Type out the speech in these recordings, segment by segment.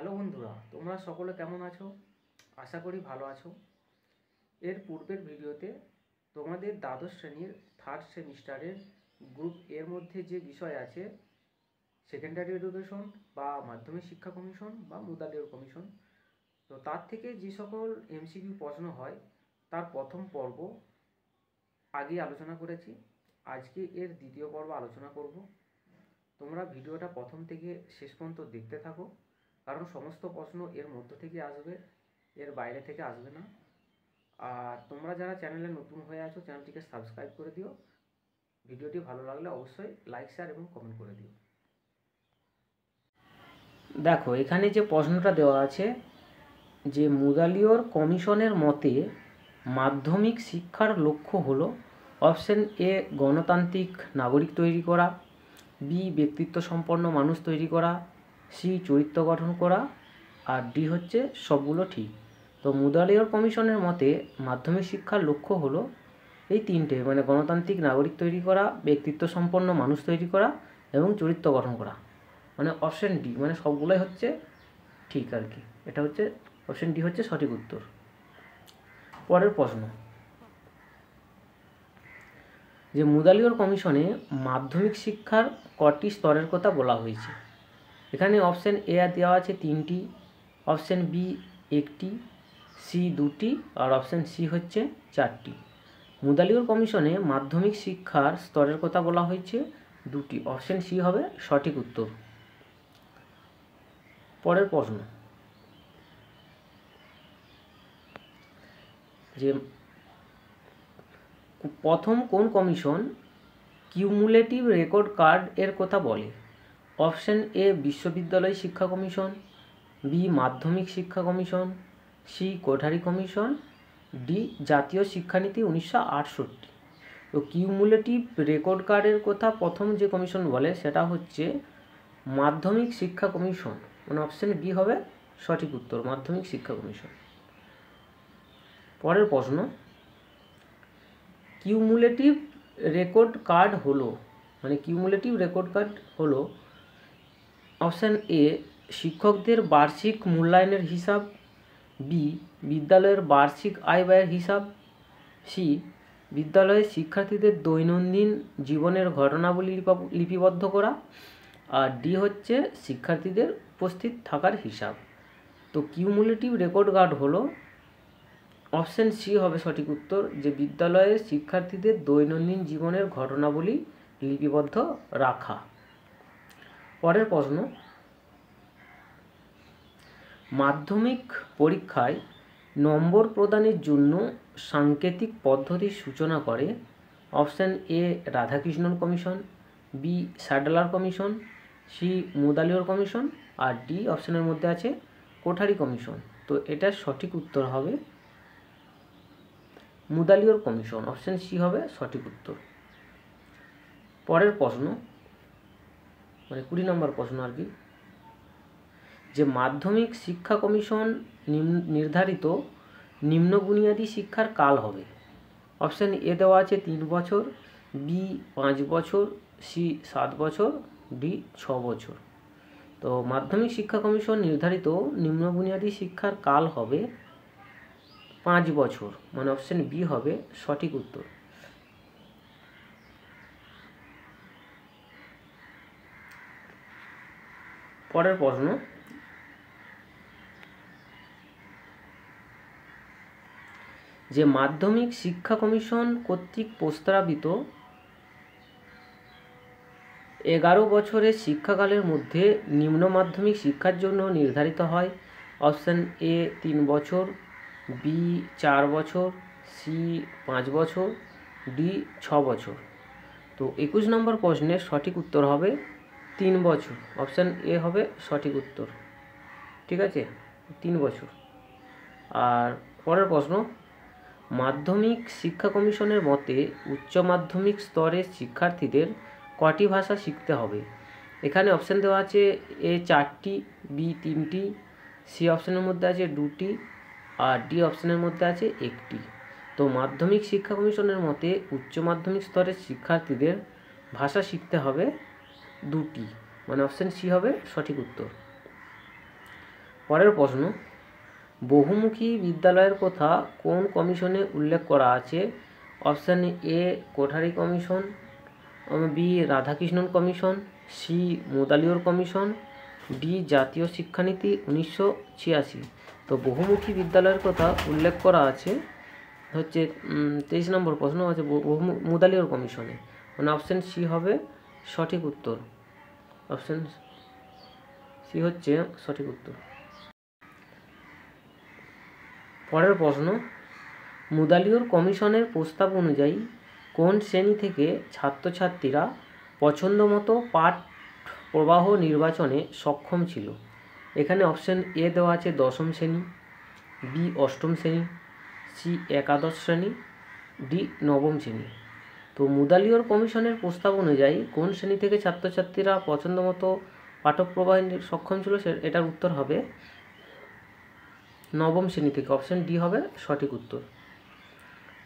Hello বন্ধুরা, তোমরা সকলে কেমন আছো? আশা করি ভালো আছো। এর পূর্বের ভিডিওতে তোমাদের দ্বাদশ শ্রেণীর থার্ড সেমিস্টারের গ্রুপ এর মধ্যে যে বিষয় আছে সেকেন্ডারি এডুকেশন বা মাধ্যমিক শিক্ষা কমিশন বা মুদালিয়র কমিশন, তো তার থেকে যে সকল এমসিকিউ প্রশ্ন হয় তার প্রথম পর্ব আগে আলোচনা করেছি। আজকে এর দ্বিতীয় পর্ব আলোচনা করব। তোমরা ভিডিওটা প্রথম থেকে শেষ পর্যন্ত দেখতে থাকো, কারণ সমস্ত প্রশ্ন এর মধ্য থেকে আসবে, এর বাইরে থেকে আসবে না। আর তোমরা যারা চ্যানেলে নতুন হয়ে আছো, চ্যানেলটিকে সাবস্ক্রাইব করে দিও। ভিডিওটি ভালো লাগলে অবশ্যই লাইক, শেয়ার এবং কমেন্ট করে দিও। দেখো, এখানে যে প্রশ্নটা দেওয়া আছে যে মুদালিয়র কমিশনের মতে মাধ্যমিক শিক্ষার লক্ষ্য হলো অপশন এ গণতান্ত্রিক নাগরিক তৈরি করা, বি ব্যক্তিত্ব সম্পন্ন মানুষ তৈরি করা, সি চরিত্র গঠন করা, আর ডি হচ্ছে সবগুলো ঠিক। তো মুদালিয়র কমিশনের মতে মাধ্যমিক শিক্ষার লক্ষ্য হলো এই তিনটে, মানে গণতান্ত্রিক নাগরিক তৈরি করা, ব্যক্তিত্ব সম্পন্ন মানুষ তৈরি করা এবং চরিত্র গঠন করা। মানে অপশন ডি, মানে সবগুলোই হচ্ছে ঠিক আর কি। এটা হচ্ছে অপশন ডি হচ্ছে সঠিক উত্তর। পরের প্রশ্ন, যে মুদালিয়র কমিশনে মাধ্যমিক শিক্ষার কটি স্তরের কথা বলা হয়েছে। এখানে অপশন এ দেওয়া আছে 3টি, অপশন বি 1টি, সি 2টি আর অপশন সি হচ্ছে 4টি। মুদালিয়র কমিশনে মাধ্যমিক শিক্ষার স্তরের কথা বলা হয়েছে 2টি, অপশন সি হবে সঠিক উত্তর। পরের প্রশ্ন, যে প্রথম কোন কমিশন কিউমুলেটিভ রেকর্ড কার্ড এর কথা বলে। অপশন এ বিশ্ববিদ্যালয় শিক্ষা কমিশন, বি মাধ্যমিক শিক্ষা commission, C Kothari commission, D জাতীয় শিক্ষানীতি 1968। তো কিউমুলেটিভ রেকর্ড কার্ডের কথা প্রথম যে কমিশন বলে সেটা হচ্ছে মাধ্যমিক শিক্ষা কমিশন, মানে অপশন বি হবে সঠিক উত্তর, মাধ্যমিক শিক্ষা কমিশন। পরের প্রশ্ন, কিউমুলেটিভ রেকর্ড কার্ড হলো, মানে কিউমুলেটিভ রেকর্ড কার্ড হলো অপশান এ শিক্ষকদের বার্ষিক মূল্যায়নের হিসাব, বি বিদ্যালয়ের বার্ষিক আয় ব্যয়ের হিসাব, সি বিদ্যালয়ের শিক্ষার্থীদের দৈনন্দিন জীবনের ঘটনাবলী লিপিবদ্ধ করা, আর ডি হচ্ছে শিক্ষার্থীদের উপস্থিত থাকার হিসাব। তো কিউমুলেটিভ রেকর্ড কার্ড হলো অপশান সি হবে সঠিক উত্তর, যে বিদ্যালয়ের শিক্ষার্থীদের দৈনন্দিন জীবনের ঘটনাবলী লিপিবদ্ধ রাখা। পরের প্রশ্ন, মাধ্যমিক পরীক্ষায় নম্বর প্রদানের জন্য সাংকেতিক পদ্ধতির সূচনা করে option A Radhakrishnan commission, B Sadler commission, C Mudaliar commission, আর ডি অপশানের মধ্যে আছে কোঠারি কমিশন। তো এটার সঠিক উত্তর হবে মুদালিয়র কমিশন, অপশান সি হবে সঠিক উত্তর। পরের প্রশ্ন, মানে 20 নম্বর প্রশ্ন আর কি, যে মাধ্যমিক শিক্ষা কমিশন নির্ধারিত নিম্ন বুনিয়াদী শিক্ষার কাল হবে। অপশান এ দেওয়া আছে 3 বছর, বি 5 বছর, সি 7 বছর, ডি 6 বছর। তো মাধ্যমিক শিক্ষা কমিশন নির্ধারিত নিম্ন বুনিয়াদী শিক্ষার কাল হবে 5 বছর, মানে অপশান বি হবে সঠিক উত্তর। পরের প্রশ্ন, যে মাধ্যমিক শিক্ষা কমিশন কর্তৃক প্রস্তাবিত 11 বছরের শিক্ষাকালের মধ্যে নিম্ন মাধ্যমিক শিক্ষার জন্য নির্ধারিত হয় অপশান এ 3 বছর, বি 4 বছর, সি 5 বছর, ডি 6 বছর। তো 21 নম্বর প্রশ্নের সঠিক উত্তর হবে 3 বছর, অপশান এ হবে সঠিক উত্তর। ঠিক আছে, 3 বছর। আর পরের প্রশ্ন, মাধ্যমিক শিক্ষা কমিশনের মতে উচ্চ মাধ্যমিক স্তরের শিক্ষার্থীদের কটি ভাষা শিখতে হবে। এখানে অপশান দেওয়া আছে এ 4টি, বি 3টি, সি অপশানের মধ্যে আছে 2টি, আর ডি অপশানের মধ্যে আছে 1টি। তো মাধ্যমিক শিক্ষা কমিশনের মতে উচ্চ মাধ্যমিক স্তরের শিক্ষার্থীদের ভাষা শিখতে হবে 2টি, মানে অপশান সি হবে সঠিক উত্তর। পরের প্রশ্ন, বহুমুখী বিদ্যালয়ের কথা কোন কমিশনে উল্লেখ করা আছে? Option A Kothari commission, B Radhakrishnan commission, C Mudaliar commission, D জাতীয় শিক্ষানীতি 1986। তো বহুমুখী বিদ্যালয়ের কথা উল্লেখ করা আছে হচ্ছে 23 নম্বর প্রশ্ন আছে মুদালিয়র কমিশনে, মানে অপশান সি হবে সঠিক উত্তর। অপশান সি হচ্ছে সঠিক উত্তর। পরের প্রশ্ন, মুদালিয়র কমিশনের প্রস্তাব অনুযায়ী কোন শ্রেণী থেকে ছাত্রছাত্রীরা পছন্দমতো পাঠ প্রবাহ নির্বাচনে সক্ষম ছিল? এখানে অপশান এ দেওয়া আছে 10ম শ্রেণী, বি 8ম শ্রেণী, সি 11 শ্রেণী, ডি 9ম শ্রেণী। তো মুদালিয়র কমিশনের প্রস্তাব অনুযায়ী কোন শ্রেণী থেকে ছাত্রছাত্রীরা পছন্দমতো পাঠক প্রবাহে সক্ষম ছিল, এটার উত্তর হবে 9ম শ্রেণী থেকে। অপশান ডি হবে সঠিক উত্তর।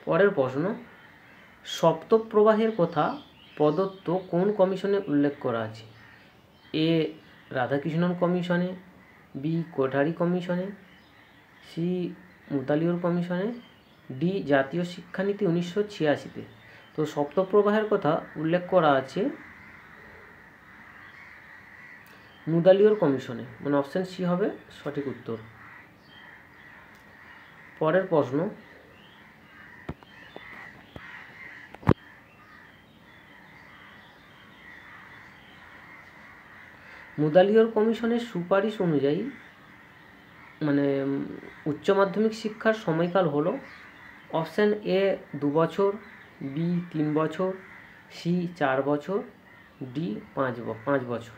পরের প্রশ্ন, সপ্তম প্রবাহের কথা প্রদত্ত কোন কমিশনে উল্লেখ করা আছে? এ রাধাকৃষ্ণন কমিশনে, বি কোঠারি কমিশনে, সি মুদালিয়র কমিশনে, ডি জাতীয় শিক্ষানীতি 1986-তে। তো সপ্তম প্রবাহের কথা উল্লেখ করা আছে মুদালিয়র কমিশনে, মানে অপশান সি হবে সঠিক উত্তর। পরের প্রশ্ন, মুদালিয়র কমিশনের সুপারিশ অনুযায়ী মানে উচ্চ মাধ্যমিক শিক্ষার সময়কাল হলো অপশান এ 2 বছর, বি 3 বছর, সি 4 বছর, ডি 5 বছর।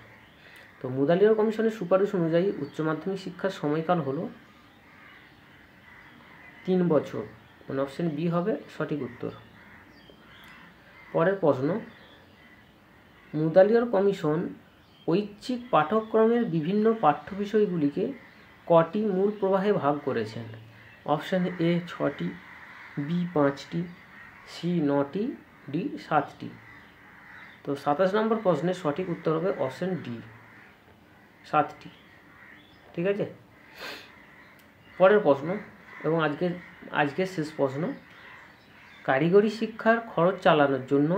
তো মুদালিয়র কমিশনের সুপারিশ অনুযায়ী উচ্চ মাধ্যমিক শিক্ষার সময়কাল হলো 3 বছর, মানে অপশান বি হবে সঠিক উত্তর। পরের প্রশ্ন, মুদালিয়র কমিশন ঐচ্ছিক পাঠ্যক্রমের বিভিন্ন পাঠ্য বিষয়গুলিকে কটি মূল প্রবাহে ভাগ করেছেন? অপশান এ 6টি, বি 5টি, সি 9টি, ডি 7টি। তো 27 নম্বর প্রশ্নের সঠিক উত্তর হবে অপশান ডি 7টি। ঠিক আছে। পরের প্রশ্ন এবং আজকের শেষ প্রশ্ন, কারিগরি শিক্ষার খরচ চালানোর জন্য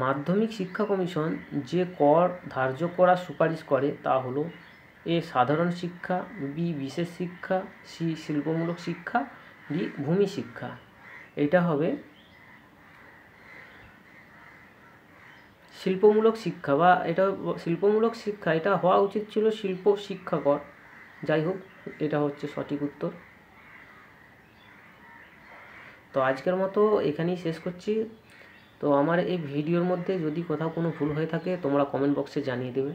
মাধ্যমিক শিক্ষা কমিশন যে কর ধার্য করার সুপারিশ করে তা হলো এ সাধারণ শিক্ষা, বি বিশেষ শিক্ষা, সি শিল্পমূলক শিক্ষা, ডি ভূমি শিক্ষা। এটা হবে শিল্পমূলক শিক্ষা, বা এটা শিল্পমূলক শিক্ষা, এটা হওয়া উচিত ছিল শিল্প শিক্ষা কর। যাই হোক, এটা হচ্ছে সঠিক উত্তর। তো আজকের মতো এখানেই শেষ করছি। তো আমার এই ভিডিওর মধ্যে যদি কোথাও কোনো ভুল হয়ে থাকে তোমরা কমেন্ট বক্সে জানিয়ে দেবে।